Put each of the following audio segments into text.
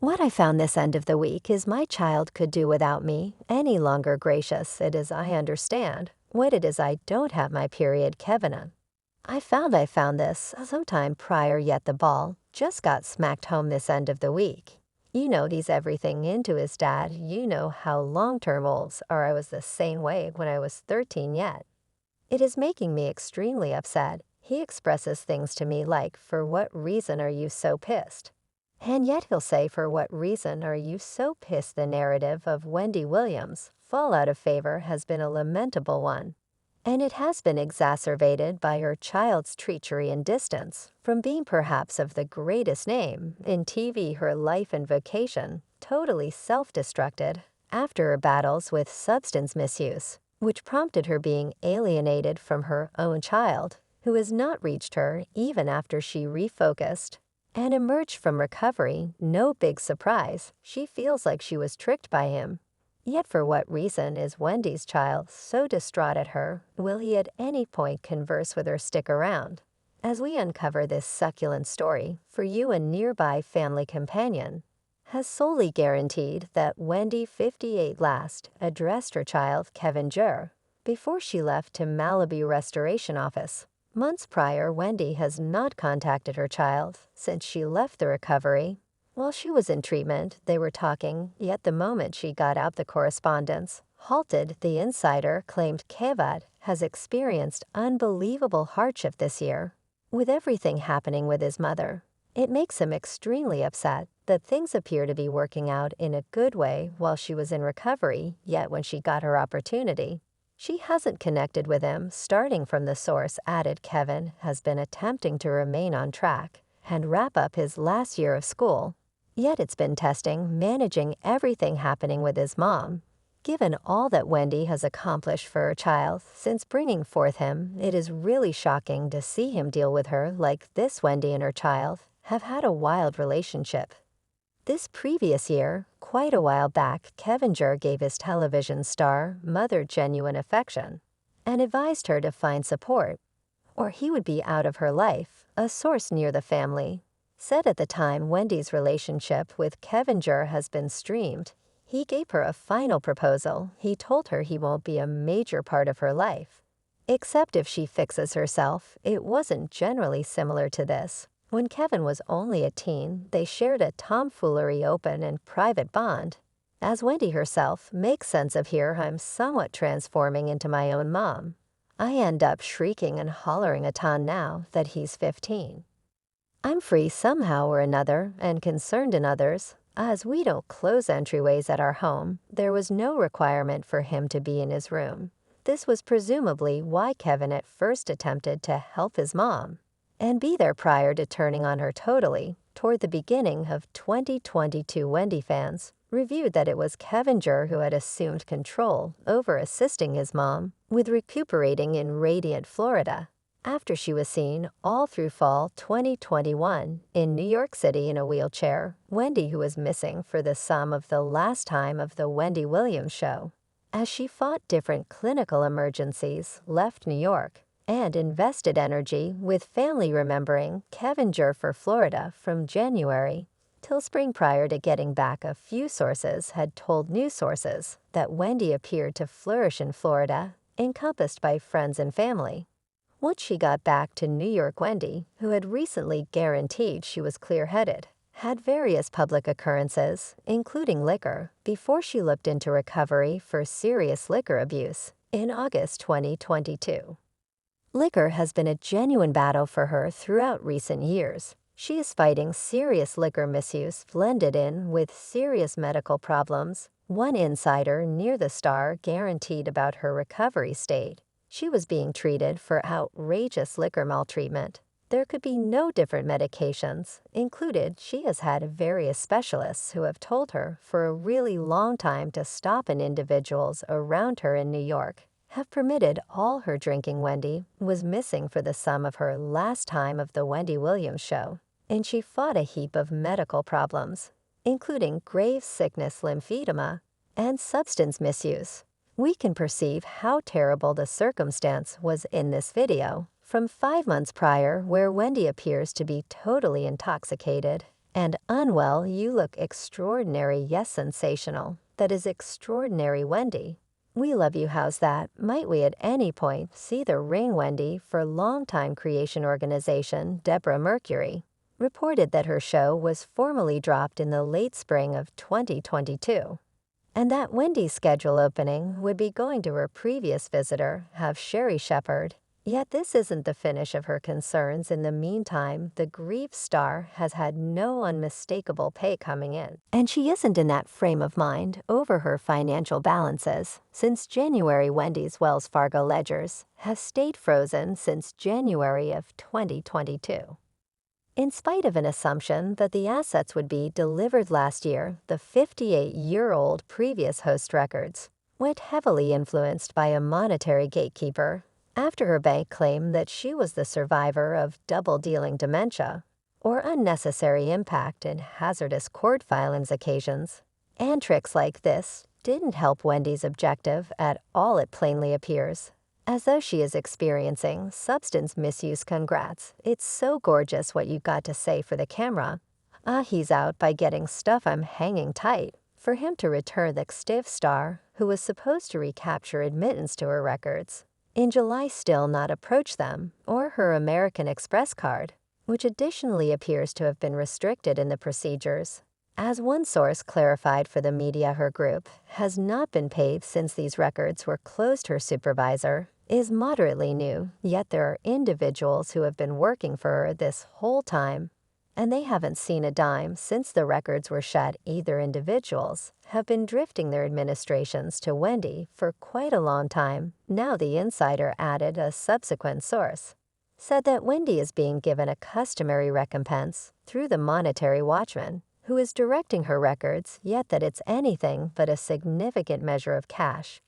What I found this end of the week is my child could do without me any longer gracious it is I understand what it is I don't have my period Kevin. I found this sometime prior yet the ball just got smacked home this end of the week. You know he's everything into his dad, you know how long-term olds are I was the same way when I was 13 yet. It is making me extremely upset. He expresses things to me like, for what reason are you so pissed? And yet he'll say, for what reason are you so pissed? The narrative of Wendy Williams' fall out of favor has been a lamentable one. And it has been exacerbated by her child's treachery and distance from being perhaps of the greatest name in TV. Her life and vocation totally self-destructed after her battles with substance misuse, which prompted her being alienated from her own child, who has not reached her even after she refocused and emerged from recovery. No big surprise, she feels like she was tricked by him. Yet for what reason is Wendy's child so distraught at her? Will he at any point converse with her, stick around as we uncover this succulent story for you. A nearby family companion has solely guaranteed that Wendy, 58, last addressed her child Kevin before she left to Malibu Restoration Office. Months prior, Wendy has not contacted her child since she left the recovery. While she was in treatment, they were talking, yet the moment she got out the correspondence halted. The insider claimed Kevad has experienced unbelievable hardship this year, with everything happening with his mother. It makes him extremely upset that things appear to be working out in a good way while she was in recovery, yet when she got her opportunity, she hasn't connected with him. Starting from the source added, Kevin has been attempting to remain on track and wrap up his last year of school. Yet it's been testing, managing everything happening with his mom. Given all that Wendy has accomplished for her child since bringing forth him, it is really shocking to see him deal with her like this. Wendy and her child have had a wild relationship. This previous year, quite a while back, Kevin gave his television star mother genuine affection and advised her to find support, or he would be out of her life. A source near the family said at the time Wendy's relationship with Kevin has been streamed. He gave her a final proposal. He told her he won't be a major part of her life, except if she fixes herself. It wasn't generally similar to this. When Kevin was only a teen, they shared a tomfoolery open and private bond. As Wendy herself makes sense of, here I'm somewhat transforming into my own mom. I end up shrieking and hollering a ton now that he's 15. I'm free somehow or another and concerned in others. As we don't close entryways at our home, there was no requirement for him to be in his room. This was presumably why Kevin at first attempted to help his mom and be there prior to turning on her totally. Toward the beginning of 2022, Wendy fans reviewed that it was Kevin who had assumed control over assisting his mom with recuperating in Radiant, Florida, after she was seen all through fall 2021 in New York City in a wheelchair. Wendy, who was missing for the sum of the last time of the Wendy Williams show, as she fought different clinical emergencies, left New York and invested energy with family remembering Kevin for Florida from January till spring. Prior to getting back, a few sources had told news sources that Wendy appeared to flourish in Florida, encompassed by friends and family. Once she got back to New York, Wendy, who had recently guaranteed she was clear-headed, had various public occurrences, including liquor, before she looked into recovery for serious liquor abuse in August 2022. Liquor has been a genuine battle for her throughout recent years. She is fighting serious liquor misuse blended in with serious medical problems. One insider near the star guaranteed about her recovery state. She was being treated for outrageous liquor maltreatment. There could be no different medications included. She has had various specialists who have told her for a really long time to stop, and individuals around her in New York have permitted all her drinking. Wendy was missing for the sum of her last time of the Wendy Williams show, and she fought a heap of medical problems, including grave sickness, lymphedema, and substance misuse. We can perceive how terrible the circumstance was in this video from 5 months prior, where Wendy appears to be totally intoxicated And unwell, you look extraordinary, yes, sensational. That is extraordinary, Wendy. We love you, how's that? Might we at any point see the ring, Wendy, for longtime creation organization Deborah Mercury? Reported that her show was formally dropped in the late spring of 2022. And that Wendy's schedule opening would be going to her previous visitor, have Sherry Shepherd. Yet this isn't the finish of her concerns. In the meantime, the grief star has had no unmistakable pay coming in. And she isn't in that frame of mind over her financial balances. Since January, Wendy's Wells Fargo ledgers have stayed frozen since January of 2022. In spite of an assumption that the assets would be delivered last year, the 58-year-old previous host records went heavily influenced by a monetary gatekeeper after her bank claimed that she was the survivor of double-dealing dementia or unnecessary impact in hazardous court filings occasions. And tricks like this didn't help Wendy's objective at all, it plainly appears. As though she is experiencing substance misuse. Congrats, it's so gorgeous what you got to say for the camera. He's out by getting stuff. I'm hanging tight for him to return the stiff star who was supposed to recapture admittance to her records. In July, still not approach them, or her American Express card, which additionally appears to have been restricted in the procedures. As one source clarified for the media, her group has not been paid since these records were closed. Her supervisor is moderately new, yet there are individuals who have been working for her this whole time, and they haven't seen a dime since the records were shut. Either individuals have been drifting their administrations to Wendy for quite a long time. Now the insider added, a subsequent source said that Wendy is being given a customary recompense through the monetary watchman who is directing her records, yet that it's anything but a significant measure of cash.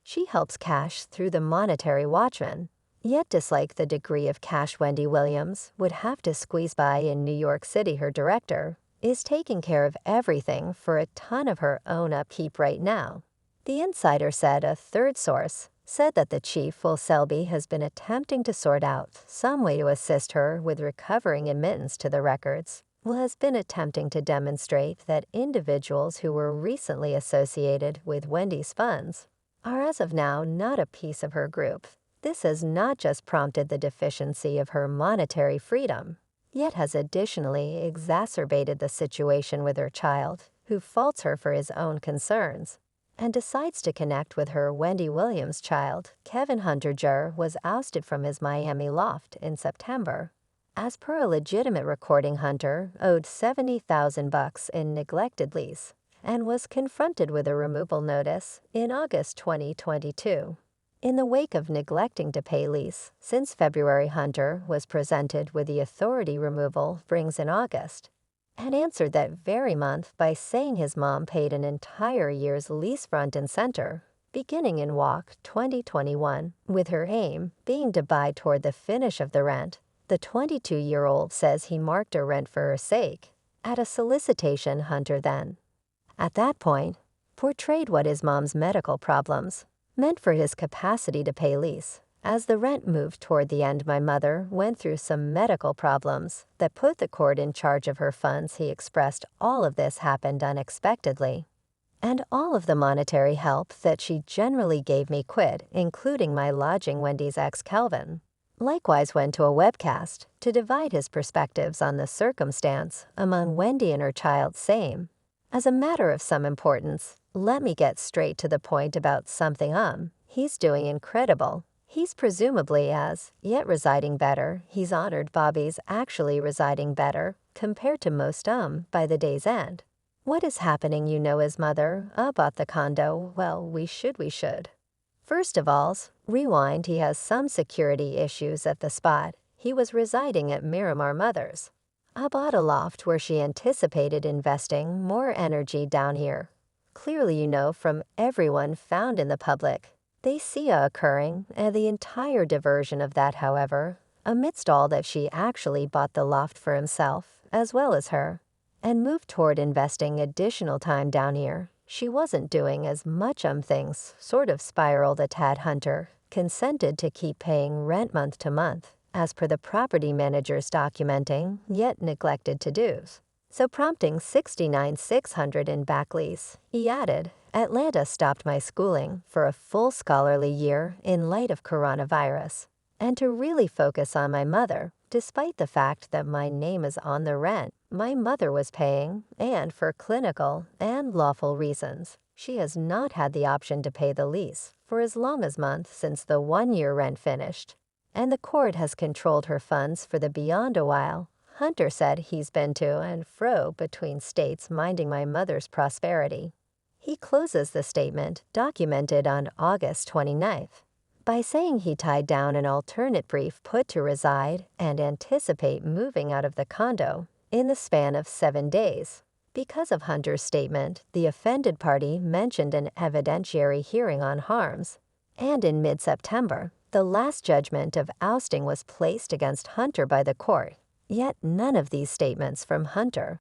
She helps cash through the monetary watchman, yet dislike the degree of cash Wendy Williams would have to squeeze by in New York City. Her director is taking care of everything for a ton of her own upkeep right now. The insider said. A third source said that the chief, Will Selby, has been attempting to sort out some way to assist her with recovering admittance to the records. Will has been attempting to demonstrate that individuals who were recently associated with Wendy's funds are as of now not a piece of her group. This has not just prompted the deficiency of her monetary freedom, yet has additionally exacerbated the situation with her child, who faults her for his own concerns and decides to connect with her. Wendy Williams' child, Kevin Hunter Jr., was ousted from his Miami loft in September. As per a legitimate recording, Hunter owed $70,000 in neglected lease and was confronted with a removal notice in August 2022. In the wake of neglecting to pay lease since February, Hunter was presented with the authority removal brings in August and answered that very month by saying his mom paid an entire year's lease front and center, beginning in WAC 2021, with her aim being to buy toward the finish of the rent. The 22-year-old says he marked her rent for her sake at a solicitation. Hunter then, at that point, portrayed what his mom's medical problems meant for his capacity to pay lease. As the rent moved toward the end, my mother went through some medical problems that put the court in charge of her funds. He expressed all of this happened unexpectedly, and all of the monetary help that she generally gave me quit, including my lodging. Wendy's ex Kelvin likewise went to a webcast to divide his perspectives on the circumstance among Wendy and her child. Same. As a matter of some importance, let me get straight to the point about something. He's doing incredible. He's presumably as yet residing better. He's honored. Bobby's actually residing better compared to most by the day's end. What is happening? You know, his mother bought the condo. Well, we should. First of all, rewind, he has some security issues at the spot he was residing at. Miramar Mothers bought a loft where she anticipated investing more energy down here. Clearly, you know, from everyone found in the public, they see occurring, and the entire diversion of that, however, amidst all that she actually bought the loft for himself, as well as her, and moved toward investing additional time down here. She wasn't doing as much things sort of spiraled a tad. Hunter consented to keep paying rent month to month, as per the property manager's documenting, yet neglected to-dos. so prompting $69,600 in back lease. He added, Atlanta stopped my schooling for a full scholarly year in light of coronavirus, and to really focus on my mother, despite the fact that my name is on the rent. My mother was paying, and for clinical and lawful reasons. She has not had the option to pay the lease for as long as month since the 1-year rent finished, and the court has controlled her funds for the beyond a while. Hunter said he's been to and fro between states minding my mother's prosperity. He closes the statement, documented on August 29th, by saying he tied down an alternate brief put to reside and anticipate moving out of the condo in the span of 7 days. Because of Hunter's statement, the offended party mentioned an evidentiary hearing on harms, and in mid-September, the last judgment of ousting was placed against Hunter by the court. Yet none of these statements from Hunter